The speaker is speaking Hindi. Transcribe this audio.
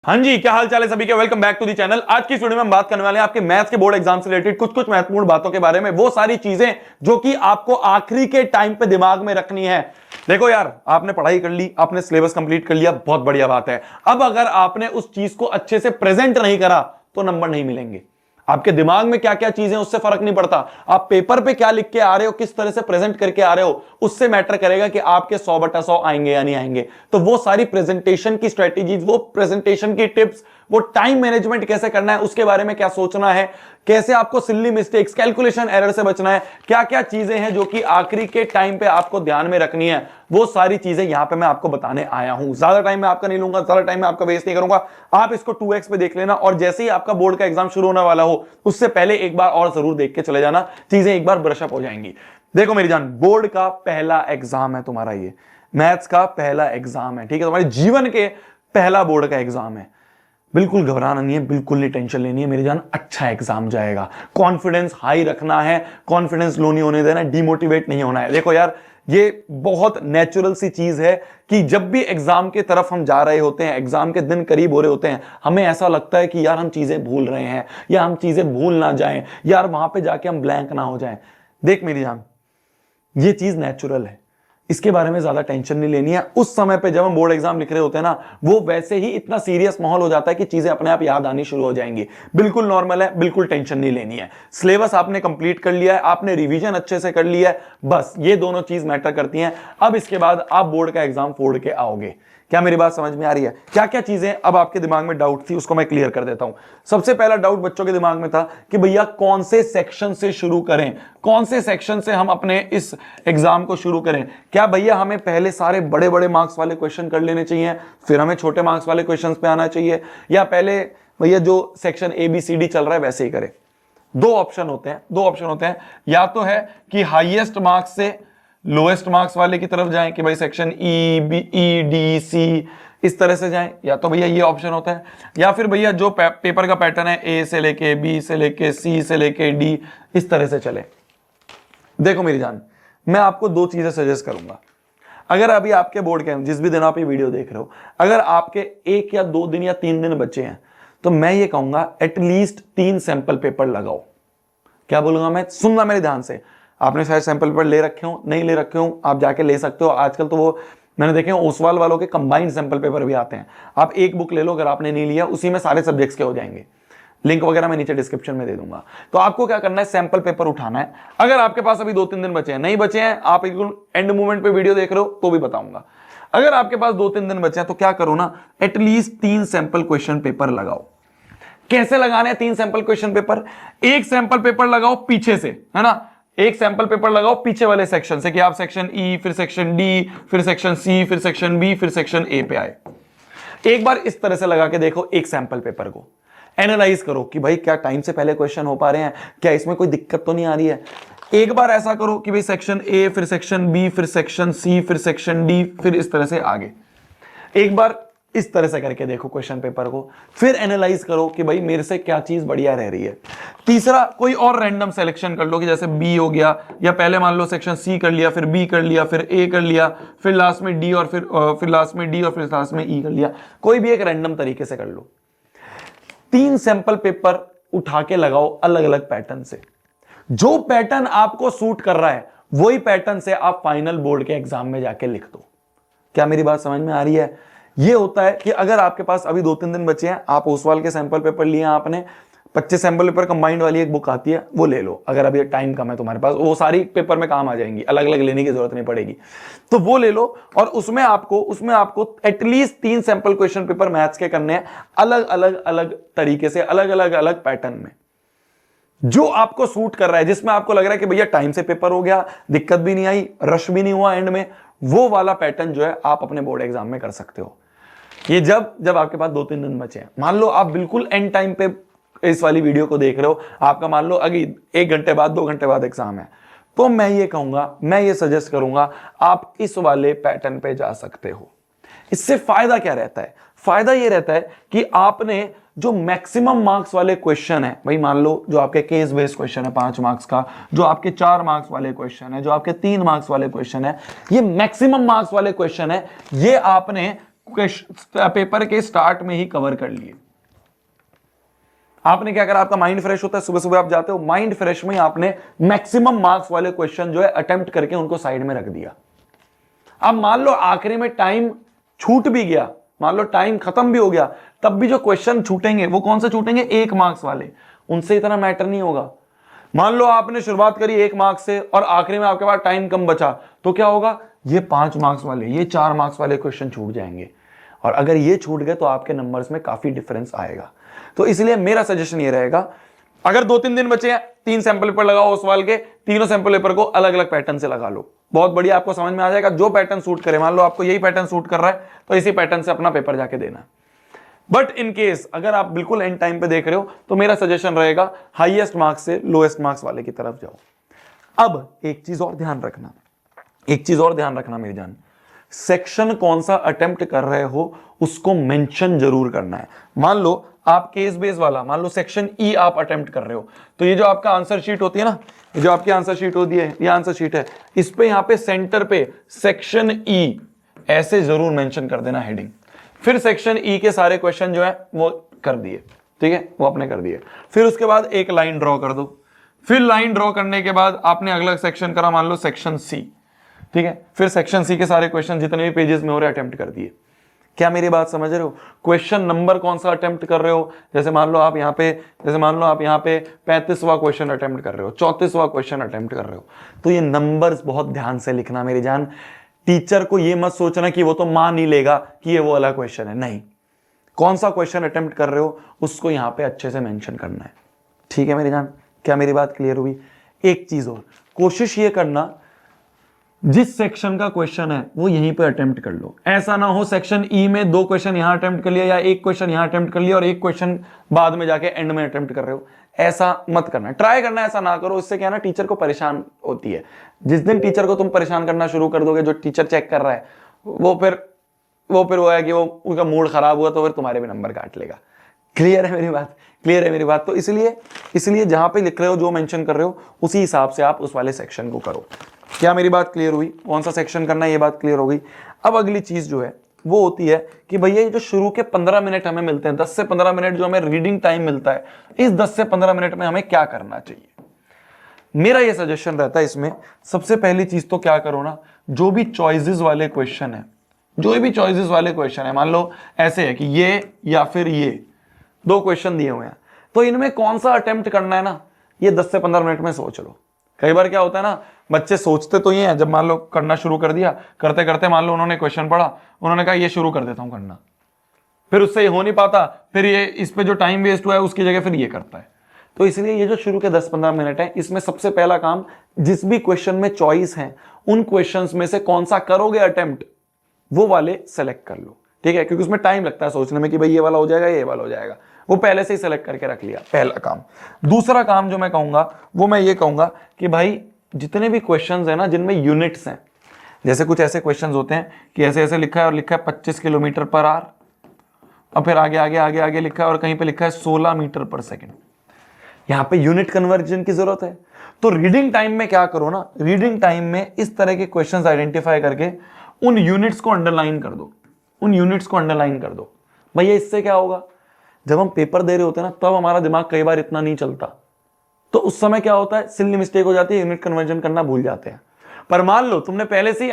हाँ जी, क्या हाल चाल है सभी के। Welcome back to the channel. आज की वीडियो में हम बात करने वाले हैं आपके मैथ्स के बोर्ड एग्जाम से रिलेटेड कुछ महत्वपूर्ण बातों के बारे में, वो सारी चीजें जो कि आपको आखिरी के टाइम पे दिमाग में रखनी है। देखो यार, आपने पढ़ाई कर ली, आपने सिलेबस कंप्लीट कर लिया, बहुत बढ़िया बात है। अब अगर आपने उस चीज को अच्छे से प्रेजेंट नहीं करा तो नंबर नहीं मिलेंगे। आपके दिमाग में क्या क्या चीजें, उससे फर्क नहीं पड़ता। आप पेपर पे क्या लिख के आ रहे हो, किस तरह से प्रेजेंट करके आ रहे हो, उससे मैटर करेगा कि आपके 100/100 आएंगे या नहीं आएंगे। तो वो सारी प्रेजेंटेशन की स्ट्रेटेजीज, वो प्रेजेंटेशन की टिप्स, वो टाइम मैनेजमेंट कैसे करना है, उसके बारे में क्या सोचना है, कैसे आपको सिली मिस्टेक्स, कैलकुलेशन एरर से बचना है, क्या क्या चीजें हैं जो कि आखिरी के टाइम पे आपको ध्यान में रखनी है, वो सारी चीजें यहां पे मैं आपको बताने आया हूं। ज्यादा टाइम मैं आपका नहीं लूंगा, ज्यादा टाइम मैं आपका वेस्ट नहीं करूंगा। आप इसको 2x पे देख लेना और जैसे ही आपका बोर्ड का एग्जाम शुरू होने वाला हो उससे पहले एक बार और जरूर देख के चले जाना, चीजें एक बार ब्रशअप हो जाएंगी। देखो मेरी जान, बोर्ड का पहला एग्जाम है तुम्हारा, ये मैथ्स का पहला एग्जाम है, ठीक है। तुम्हारे जीवन के पहला बोर्ड का एग्जाम है। बिल्कुल घबराना नहीं है, बिल्कुल नहीं टेंशन लेनी है मेरी जान। अच्छा एग्जाम जाएगा, कॉन्फिडेंस हाई रखना है, कॉन्फिडेंस लो नहीं होने देना है, डिमोटिवेट नहीं होना है। देखो यार, ये बहुत नेचुरल सी चीज है कि जब भी एग्जाम की तरफ हम जा रहे होते हैं, एग्जाम के दिन करीब हो रहे होते हैं, हमें ऐसा लगता है कि यार हम चीजें भूल रहे हैं या हम चीजें भूल ना जाएं, यार वहां पे जाके हम ब्लैंक ना हो जाएं। देख मेरी जान, ये चीज नेचुरल है, इसके बारे में ज्यादा टेंशन नहीं लेनी है। उस समय पे जब हम बोर्ड एग्जाम लिख रहे होते हैं ना, वो वैसे ही इतना सीरियस माहौल हो जाता है कि चीजें अपने आप याद आनी शुरू हो जाएंगी। बिल्कुल नॉर्मल है, बिल्कुल टेंशन नहीं लेनी है। सिलेबस आपने कंप्लीट कर लिया है, आपने रिवीजन अच्छे से कर लिया है, बस ये दोनों चीज मैटर करती हैं। अब इसके बाद आप बोर्ड का एग्जाम फोड़ के आओगे। क्या मेरी बात समझ में आ रही है? क्या क्या चीजें अब आपके दिमाग में डाउट थी उसको मैं क्लियर कर देता हूं। सबसे पहला डाउट बच्चों के दिमाग में था कि भैया कौन से सेक्शन से शुरू करें, कौन से सेक्शन से हम अपने इस एग्जाम को शुरू करें। क्या भैया हमें पहले सारे बड़े बड़े मार्क्स वाले क्वेश्चन कर लेने चाहिए, फिर हमें छोटे मार्क्स वाले क्वेश्चन पे आना चाहिए, या पहले भैया जो सेक्शन ABCD चल रहा है वैसे ही करें? दो ऑप्शन होते हैं। या तो है कि हाईएस्ट मार्क्स से लोएस्ट मार्क्स वाले की तरफ जाएं कि भाई section E, B, E, D, C इस तरह से जाएं, या तो भैया ये ऑप्शन होता है। या फिर भैया जो पेपर का पैटर्न है A से लेके B से लेके C से लेके D इस तरह से चले। देखो मेरी जान, मैं आपको दो चीजें सजेस्ट करूंगा। अगर अभी आपके बोर्ड के जिस भी दिन आप ये वीडियो देख रहे हो, अगर आपके 1 या 2 दिन या 3 दिन बचे हैं, तो मैं ये कहूंगा एटलीस्ट 3 सैंपल पेपर लगाओ। क्या बोलूंगा मैं, सुनना मेरे ध्यान से। आपने शायद सैंपल पेपर ले रखे हो, नहीं ले रखे हो, आप जाके ले सकते हो। आजकल तो वो मैंने देखे ओसवाल वालों के कंबाइंड सैंपल पेपर भी आते हैं। आप एक बुक ले लो, अगर आपने नहीं लिया, उसी में सारे सब्जेक्ट्स के हो जाएंगे। लिंक वगैरह मैं नीचे डिस्क्रिप्शन में दे दूंगा। तो आपको क्या करना है, सैंपल पेपर उठाना है। अगर आपके पास अभी 2-3 दिन बचे हैं, नहीं बचे हैं, आप एकदम एंड मोमेंट पे वीडियो देख रहे हो तो भी बताऊंगा। अगर आपके पास 2-3 दिन बचे हैं तो क्या करो ना, एटलीस्ट 3 सैंपल क्वेश्चन पेपर लगाओ। कैसे लगाने हैं 3 सैंपल क्वेश्चन पेपर? एक सैंपल पेपर लगाओ पीछे से, है ना, एक सैंपल पेपर लगाओ पीछे वाले सेक्शन से, कि आप सेक्शन E, फिर सेक्शन D, फिर सेक्शन C, फिर सेक्शन B, फिर सेक्शन A पे आए। एक बार इस तरह से लगा के देखो एक सैंपल पेपर को, एनालाइज करो कि भाई क्या टाइम से पहले क्वेश्चन हो पा रहे हैं, क्या इसमें कोई दिक्कत तो नहीं आ रही है। एक बार ऐसा करो कि भाई सेक्शन A, फिर सेक्शन B, फिर सेक्शन C, फिर सेक्शन D, फिर इस तरह से आगे। एक बार इस तरह से करके देखो क्वेश्चन पेपर को, फिर एनालाइज करो कि भाई मेरे से क्या चीज बढ़िया रह रही है। तीसरा कोई और रैंडम सिलेक्शन कर लो, कि जैसे B हो गया, या पहले मान लो सेक्शन C कर लिया, फिर B कर लिया, फिर A कर लिया, फिर लास्ट में D, और फिर लास्ट में D, और फिर लास्ट में E कर लिया। कोई भी एक रैंडम तरीके से कर लो। 3 सैंपल पेपर उठा के लगाओ अलग अलग पैटर्न से। जो पैटर्न आपको सूट कर रहा है वही पैटर्न से आप फाइनल बोर्ड के एग्जाम में जाके लिख दो। क्या मेरी बात समझ में आ रही है? ये होता है कि अगर आपके पास अभी 2-3 दिन बचे हैं, आप ओसवाल के सैंपल पेपर लिए आपने, 25 सैंपल पेपर कंबाइंड वाली एक बुक आती है, वो ले लो। अगर अभी टाइम कम है तुम्हारे पास, वो सारी पेपर में काम आ जाएंगी, अलग अलग लेने की जरूरत नहीं पड़ेगी, तो वो ले लो। और उसमें आपको at least 3 sample question paper maths के करने हैं, अलग अलग तरीके से, अलग अलग पैटर्न में, जो आपको सूट कर रहा है, जिसमें आपको लग रहा है कि भैया टाइम से पेपर हो गया, दिक्कत भी नहीं आई, रश भी नहीं हुआ एंड में, वो वाला पैटर्न जो है आप अपने बोर्ड एग्जाम में कर सकते हो। ये जब आपके पास 2-3 दिन बचे हैं, मान लो आप बिल्कुल एंड टाइम पे इस वाली वीडियो को देख रहे हो, आपका मान लो अभी 1 घंटे बाद 2 घंटे बाद एग्जाम है, तो मैं ये कहूंगा, मैं ये सजेस्ट करूंगा, आप इस वाले पैटर्न पे जा सकते हो। इससे फायदा क्या रहता है? फायदा ये रहता है कि आपने जो मैक्सिमम मार्क्स वाले क्वेश्चन है, भाई मान लो जो आपके केस बेस्ड क्वेश्चन है 5 मार्क्स का, जो आपके 4 मार्क्स वाले क्वेश्चन है, जो आपके 3 मार्क्स वाले क्वेश्चन है, ये मैक्सिमम मार्क्स वाले क्वेश्चन है, ये आपने पेपर के स्टार्ट में ही कवर कर लिए। आपने क्या करा, आपका माइंड फ्रेश होता है, सुबह सुबह आप जाते हो, माइंड फ्रेश में आपने मैक्सिमम मार्क्स वाले क्वेश्चन जो है अटेम्प्ट करके उनको साइड में रख दिया। अब मान लो आखिरी में टाइम छूट भी गया, मान लो टाइम खत्म भी हो गया, तब भी जो क्वेश्चन छूटेंगे वो कौन से छूटेंगे, 1 मार्क्स वाले, उनसे इतना मैटर नहीं होगा। मान लो आपने शुरुआत करी 1 मार्क्स से और आखिरी में आपके पास टाइम कम बचा, तो क्या होगा, ये 5 मार्क्स वाले, ये 4 मार्क्स वाले क्वेश्चन छूट जाएंगे, और अगर ये छूट गए तो आपके नंबर्स में काफी डिफरेंस आएगा। तो इसलिए मेरा सजेशन ये रहेगा, अगर 2-3 दिन बचे हैं, 3 सैंपल पेपर लगाओ उस सवाल के, तीनों सैंपल पेपर को अलग अलग पैटर्न से लगा लो, बहुत बढ़िया, आपको समझ में आ जाएगा जो पैटर्न सूट करे। मान लो आपको यही पैटर्न सूट कर रहा है तो इसी पैटर्न से अपना पेपर जाके देना। बट इन केस अगर आप बिल्कुल एंड टाइम पे देख रहे हो तो मेरा सजेशन रहेगा हाईएस्ट मार्क्स से लोएस्ट मार्क्स वाले की तरफ जाओ। अब एक चीज और ध्यान रखना, एक चीज और ध्यान रखना मेरी जान, सेक्शन कौन सा अटेम्प्ट कर रहे हो उसको मेंशन जरूर करना है। मान लो आप केस बेस वाला, मान लो सेक्शन ई आप अटेम्प्ट कर रहे हो, तो ये जो आपका आंसर शीट होती है ना, ये जो आपकी आंसर शीट होती है, ये आंसर शीट है, इस पे यहां पे सेंटर पे सेक्शन ई ऐसे जरूर मेंशन कर देना हेडिंग। फिर सेक्शन ई के सारे क्वेश्चन जो है वो कर दिए, ठीक है, वो आपने कर दिए। फिर उसके बाद एक लाइन ड्रॉ कर दो, फिर लाइन ड्रॉ करने के बाद आपने अगला सेक्शन करा, मान लो सेक्शन सी, ठीक है, फिर सेक्शन सी के सारे क्वेश्चन जितने भी पेजेस में हो रहे अटेम्प्ट कर दिए। क्या मेरी बात समझ रहे हो? क्वेश्चन नंबर कौन सा अटेम्प्ट कर रहे हो, जैसे मान लो आप यहाँ पे, जैसे मान लो आप यहाँ पे 35वां क्वेश्चन अटेम्प्ट कर रहे हो, 34वां क्वेश्चन अटेम्प्ट कर रहे हो, तो ये नंबर्स बहुत ध्यान से लिखना मेरी जान। टीचर को ये मत सोचना कि वो तो मान ही लेगा कि ये वो वाला क्वेश्चन है, नहीं, कौन सा क्वेश्चन अटेम्प्ट कर रहे हो उसको यहाँ पे अच्छे से मेंशन करना है, ठीक है मेरी जान? क्या मेरी बात क्लियर हुई? एक चीज और, कोशिश ये करना जिस सेक्शन का क्वेश्चन है वो यहीं पे अटेम्प्ट कर लो। ऐसा ना हो सेक्शन ई में 2 क्वेश्चन यहां अटेम्प्ट कर लिया या 1 क्वेश्चन यहां अटेम्प्ट कर लिया और 1 क्वेश्चन बाद में जाके एंड में अटेम्प्ट कर रहे हो, ऐसा मत करना, ट्राई करना ऐसा ना करो। इससे क्या है ना, टीचर को परेशान होती है। जिस दिन टीचर को तुम परेशान करना शुरू कर दोगे, जो टीचर चेक कर रहा है वो फिर वो है कि वो उसका मूड खराब हुआ तो फिर तुम्हारे भी नंबर काट लेगा। क्लियर है मेरी बात? क्लियर है मेरी बात? तो इसलिए जहां पे लिख रहे हो, जो मेंशन कर रहे हो, उसी हिसाब से आप उस वाले सेक्शन को करो। क्या मेरी बात क्लियर हुई? कौन सा सेक्शन करना है ये बात क्लियर हो गई। अब अगली चीज जो है वो होती है कि भैया ये जो शुरू के 15 मिनट हमें मिलते हैं, 10 से 15 मिनट जो हमें रीडिंग टाइम मिलता है, इस 10 से 15 मिनट में हमें क्या करना चाहिए? मेरा ये सजेशन रहता है इसमें, सबसे पहली चीज तो क्या करो ना, जो भी चॉइसेस वाले क्वेश्चन है, जो भी चॉइसेस वाले क्वेश्चन है, मान लो ऐसे है कि ये या फिर ये 2 क्वेश्चन दिए हुए हैं, तो इनमें कौन सा अटेम्प्ट करना है ना, ये 10 से 15 मिनट में सोच लो। कई बार क्या होता है ना, बच्चे सोचते तो ये हैं, जब मान लो करना शुरू कर दिया, करते करते मान लो उन्होंने क्वेश्चन पढ़ा, उन्होंने कहा ये शुरू कर देता हूं करना, फिर उससे ये हो नहीं पाता, फिर ये इस पे जो टाइम वेस्ट हुआ है उसकी जगह फिर ये करता है। तो इसलिए ये जो शुरू के 10-15 मिनट है, इसमें सबसे पहला काम, जिस भी क्वेश्चन में चॉइस है उन क्वेश्चंस में से कौन सा करोगे अटेम्प्ट, वो वाले सेलेक्ट कर लो, ठीक है, क्योंकि उसमें टाइम लगता है सोचने में कि भाई ये वाला हो जाएगा, ये वाला हो जाएगा, वो पहले से ही सेलेक्ट करके रख लिया, पहला काम। दूसरा काम जो मैं कहूंगा वो मैं ये कहूंगा कि भाई जितने भी क्वेश्चंस हैं ना जिनमें यूनिट्स हैं, जैसे कुछ ऐसे क्वेश्चंस होते हैं कि ऐसे ऐसे लिखा है और लिखा है 25 किलोमीटर पर आवर, और फिर आगे आगे आगे आगे लिखा है और कहीं पे लिखा है 16 मीटर पर सेकंड, यहां पे यूनिट कन्वर्जन की जरूरत है। तो रीडिंग टाइम में क्या करो ना, रीडिंग टाइम में इस तरह के क्वेश्चंस आइडेंटिफाई करके उन यूनिट्स को अंडरलाइन कर दो, उन यूनिट्स को अंडरलाइन कर दो। भैया इससे क्या होगा, जब हम पेपर दे रहे होते हैं ना, तब हमारा दिमाग कई बार इतना नहीं चलता, तो उस समय क्या होता है, सिली मिस्टेक हो जाती है, यूनिट कन्वर्जन करना भूल जाते हैं। पर मान लो तुमने पहले से